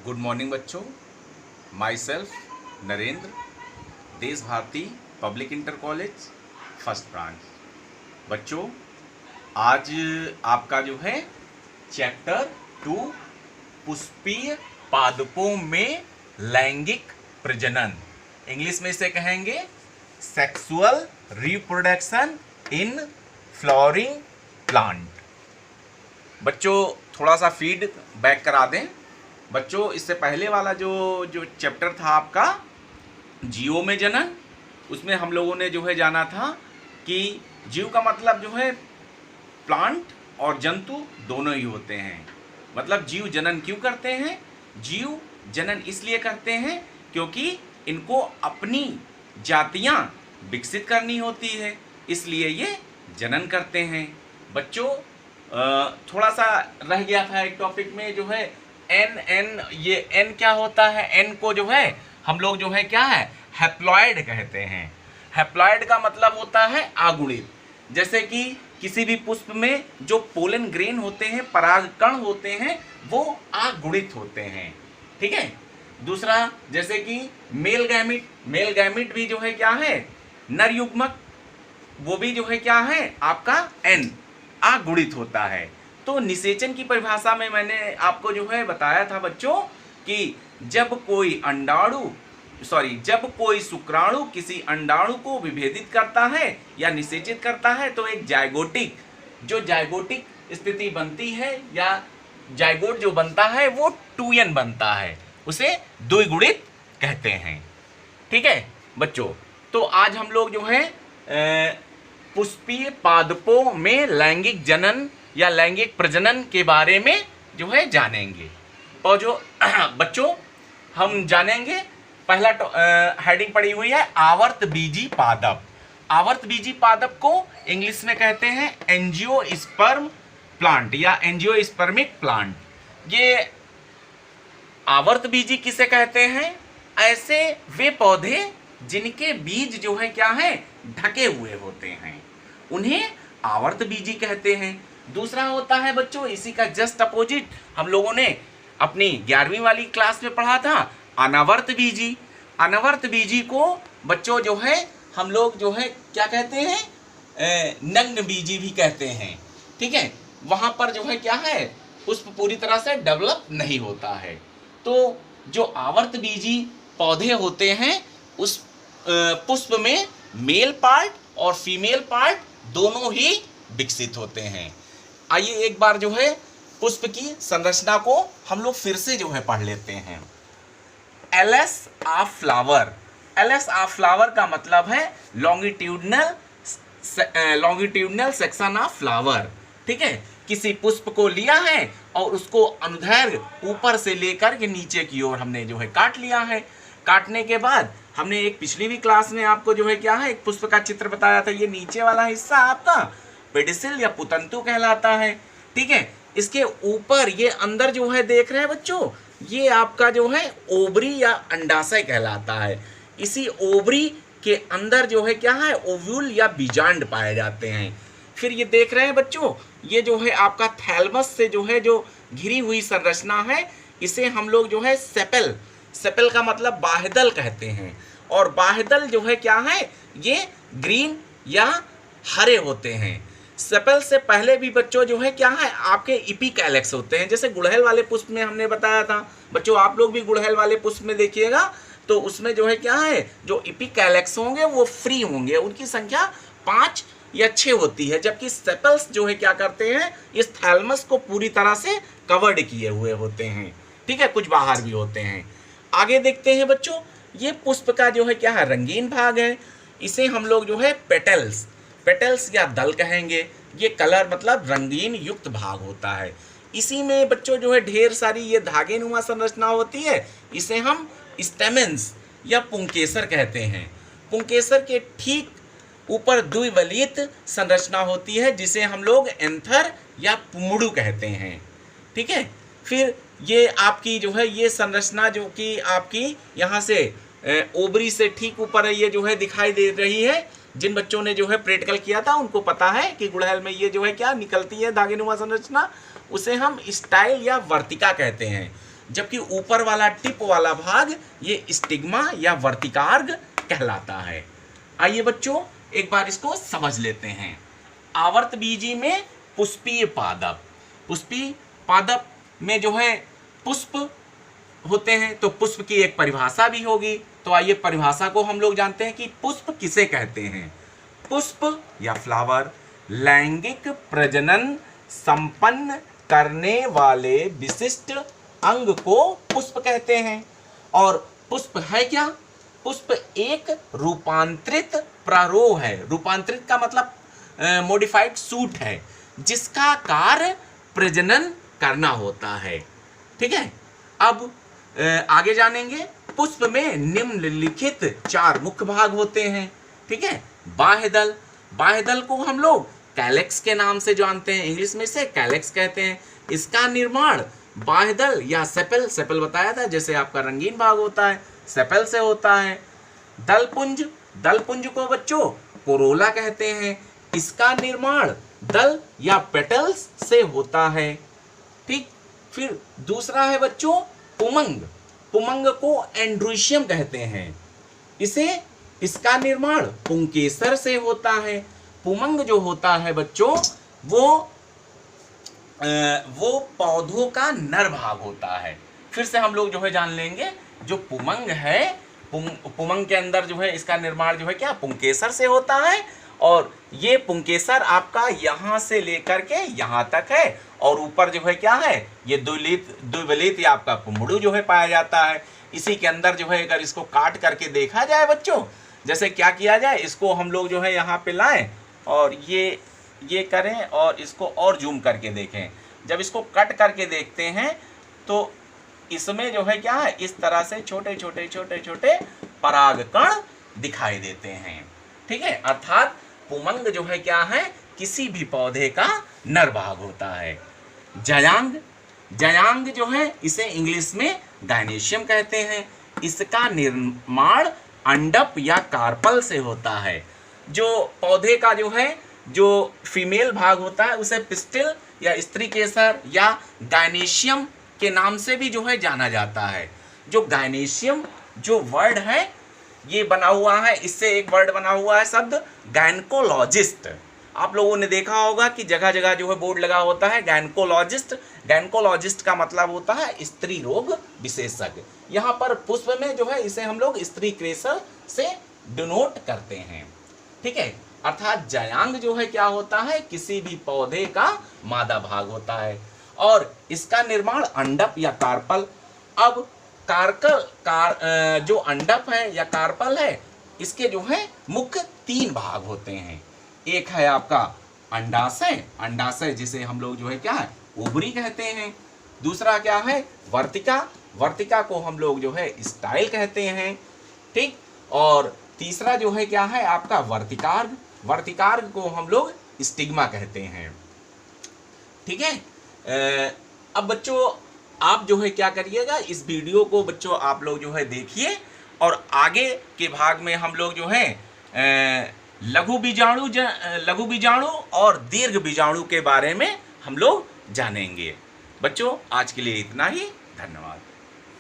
Good morning बच्चों। माई self Narendra, Desh Bharti public inter college first branch. बच्चों आज आपका जो है चैप्टर 2 पुष्पीय पादपों में लैंगिक प्रजनन, इंग्लिश में इसे कहेंगे sexual reproduction in flowering plant. बच्चों थोड़ा सा फीड बैक करा दें। बच्चों इससे पहले वाला जो चैप्टर था आपका जीवों में जनन, उसमें हम लोगों ने जो है जाना था कि जीव का मतलब जो है प्लांट और जंतु दोनों ही होते हैं। मतलब जीव जनन क्यों करते हैं? जीव जनन इसलिए करते हैं क्योंकि इनको अपनी जातियां विकसित करनी होती है, इसलिए ये जनन करते हैं। बच्चों थोड़ा सा रह गया था एक टॉपिक में जो है एन, ये एन क्या होता है? एन को जो है हम लोग जो है क्या है हैप्लॉइड कहते हैं। हैप्लॉइड का मतलब होता है आगुणित। जैसे कि किसी भी पुष्प में जो पोलन ग्रेन होते हैं, परागकण होते हैं, वो आगुणित होते हैं। ठीक है। दूसरा जैसे कि मेल गैमिट भी जो है क्या है नर युग्मक, वो भी जो है क्या है आपका एन आगुणित होता है। तो निषेचन की परिभाषा में मैंने आपको जो है बताया था बच्चों कि जब कोई शुक्राणु किसी अंडाणु को विभेदित करता है या निषेचित करता है तो एक जाइगोटिक स्थिति बनती है, या जाइगोट जो बनता है वो 2n बनता है, उसे द्विगुणित कहते हैं। ठीक है बच्चों, तो आज हम लोग जो है पुष्पीय पादपों में लैंगिक जनन या लैंगिक प्रजनन के बारे में जो है जानेंगे। और जो बच्चों हम जानेंगे, पहला हेडिंग पड़ी हुई है आवर्त बीजी पादप। आवर्त बीजी पादप को इंग्लिश में कहते हैं एंजियोस्पर्म प्लांट या एंजियोस्पर्मिक प्लांट। ये आवर्त बीजी किसे कहते हैं? ऐसे वे पौधे जिनके बीज जो है क्या है ढके हुए होते हैं, उन्हें आवर्त बीजी कहते हैं। दूसरा होता है बच्चों इसी का जस्ट अपोजिट, हम लोगों ने अपनी 11वीं वाली क्लास में पढ़ा था अनावर्त बीजी। अनावर्त बीजी को बच्चों जो है हम लोग जो है क्या कहते हैं नग्न बीजी भी कहते हैं। ठीक है, वहां पर जो है क्या है पुष्प पूरी तरह से डेवलप नहीं होता है। तो जो आवर्त बीजी पौधे होते हैं उस पुष्प में मेल पार्ट और फीमेल पार्ट दोनों ही विकसित होते हैं। आइए एक बार जो है पुष्प की संरचना को हम लोग फिर से जो है पढ़ लेते हैं। LS of flower. LS of flower का मतलब है लॉन्गिट्यूडनल सेक्शन ऑफ फ्लावर। ठीक है, किसी पुष्प को लिया है और उसको अनुदैर्घ्य ऊपर से लेकर के नीचे की ओर हमने जो है काट लिया है। काटने के बाद हमने एक पिछली भी क्लास में आपको जो है क्या है एक पुष्प का चित्र बताया था। ये नीचे वाला हिस्सा आपका पेडिसिल या पुतंतु कहलाता है। ठीक है, इसके ऊपर ये अंदर जो है देख रहे हैं बच्चों, ये आपका जो है ओवरी या अंडाशय कहलाता है। इसी ओवरी के अंदर जो है क्या है ओव्यूल या बीजांड पाए जाते हैं। फिर ये देख रहे हैं बच्चों, ये जो है आपका थैलमस से जो है जो घिरी हुई संरचना है, इसे हम लोग जो है सेपल का मतलब बाह्यदल कहते हैं। और बाह्यदल जो है क्या है ये ग्रीन या हरे होते हैं। सेपल से पहले भी बच्चों जो है क्या है आपके इपिकैलेक्स होते हैं। जैसे गुड़हल वाले पुष्प में हमने बताया था बच्चों, आप लोग भी गुड़हल वाले पुष्प में देखिएगा तो उसमें जो है क्या है जो इपिकैलेक्स होंगे वो फ्री होंगे, उनकी संख्या 5 या 6 होती है। जबकि सेपल्स जो है क्या करते हैं इस थैलमस को पूरी तरह से कवर्ड किए हुए होते हैं। ठीक है, कुछ बाहर भी होते हैं। आगे देखते हैं बच्चों, ये पुष्प का जो है क्या है रंगीन भाग है, इसे हम लोग जो है पेटल्स या दल कहेंगे। ये कलर मतलब रंगीन युक्त भाग होता है। इसी में बच्चों जो है ढेर सारी ये धागे नुमा संरचना होती है, इसे हम स्टेमेंस या पुंकेसर कहते हैं। पुंकेसर के ठीक ऊपर द्विवलित संरचना होती है जिसे हम लोग एंथर या पुमड़ू कहते हैं। ठीक है, फिर ये आपकी जो है ये संरचना जो कि आपकी यहाँ से ओवरी से ठीक ऊपर है, ये जो है दिखाई दे रही है। जिन बच्चों ने जो है प्रैक्टिकल किया था उनको पता है कि गुड़हल में ये जो है क्या निकलती है धागेनुमा संरचना, उसे हम स्टाइल या वर्तिका कहते हैं। जबकि ऊपर वाला टिप वाला भाग ये स्टिग्मा या वर्तिकार्ग कहलाता है। आइए बच्चों एक बार इसको समझ लेते हैं। आवर्तबीजी में पुष्पीय पादप, पुष्पीय पादप में जो है पुष्प होते हैं, तो पुष्प की एक परिभाषा भी होगी। तो आइए परिभाषा को हम लोग जानते हैं कि पुष्प किसे कहते हैं। पुष्प या फ्लावर लैंगिक प्रजनन संपन्न करने वाले विशिष्ट अंग को पुष्प कहते हैं। और पुष्प है क्या? पुष्प एक रूपांतरित प्रारोह है। रूपांतरित का मतलब मॉडिफाइड सूट है, जिसका कार्य प्रजनन करना होता है। ठीक है, अब आगे जानेंगे। पुष्प में निम्नलिखित 4 मुख्य भाग होते हैं। ठीक है, बाह्य दल, बाह्य दल को हम लोग कैलेक्स के नाम से जानते हैं, इंग्लिश में इसे कैलेक्स कहते हैं। इसका निर्माण बाह्य दल या सेपल, सेपल बताया था जैसे आपका रंगीन भाग होता है, सेपल से होता है। दलपुंज, दलपुंज को बच्चों कोरोला कहते हैं। इसका निर्माण दल या पेटल्स से होता है। ठीक, फिर दूसरा है बच्चों पुमंग, पुमंग को एंड्रोशियम कहते हैं। इसका निर्माण पुंकेसर से होता है। पुमंग जो होता है बच्चों वो पौधों का नर भाग होता है। फिर से हम लोग जो है जान लेंगे, जो पुमंग है, पुमंग के अंदर जो है इसका निर्माण जो है क्या पुंकेसर से होता है। और ये पुंकेसर आपका यहाँ से लेकर के यहाँ तक है, और ऊपर जो है क्या है ये द्विवलित या आपका पुमड़ू जो है पाया जाता है। इसी के अंदर जो है अगर इसको काट करके देखा जाए बच्चों, जैसे क्या किया जाए, इसको हम लोग जो है यहाँ पे लाएं और ये करें और इसको और जूम करके देखें। जब इसको कट करके देखते हैं तो इसमें जो है क्या है इस तरह से छोटे छोटे छोटे छोटे परागकण दिखाई देते हैं। ठीक है, अर्थात पुमंग जो है क्या है किसी भी पौधे का नर भाग होता है। जयांग, जयांग जो है इसे इंग्लिश में गायनेशियम कहते हैं। इसका निर्माण अंडप या कार्पल से होता है। जो पौधे का जो है जो फीमेल भाग होता है उसे पिस्टिल या स्त्री केसर या गायनेशियम के नाम से भी जो है जाना जाता है। जो गायनेशियम जो वर्ड है ये बना हुआ है, इससे एक वर्ड बना हुआ है शब्द गायनकोलॉजिस्ट। आप लोगों ने देखा होगा कि जगह जगह जो है बोर्ड लगा होता है गायनकोलॉजिस्ट। गायनकोलॉजिस्ट का मतलब होता है स्त्री रोग विशेषज्ञ। यहाँ पर पुष्प में जो है इसे हम लोग स्त्री केसर से डिनोट करते हैं। ठीक है, अर्थात जयांग जो है क्या होता है किसी भी पौधे का मादा भाग होता है और इसका निर्माण अंडप या कार्पल। अब जो अंडप है या कार्पल है इसके जो है मुख्य 3 भाग होते हैं। एक है आपका अंडाशय, अंडाशय जिसे हम लोग जो है क्या है ओवरी कहते हैं। दूसरा क्या है वर्तिका, वर्तिका को हम लोग जो है स्टाइल कहते हैं। ठीक, और तीसरा जो है क्या है आपका वर्तिकार्ग, वर्तिकार्ग को हम लोग स्टिग्मा कहते हैं। ठीक है, अब बच्चों आप जो है क्या करिएगा इस वीडियो को बच्चों आप लोग जो है देखिए और आगे के भाग में हम लोग जो है लघु बीजाणु और दीर्घ बीजाणु के बारे में हम लोग जानेंगे। बच्चों आज के लिए इतना ही, धन्यवाद।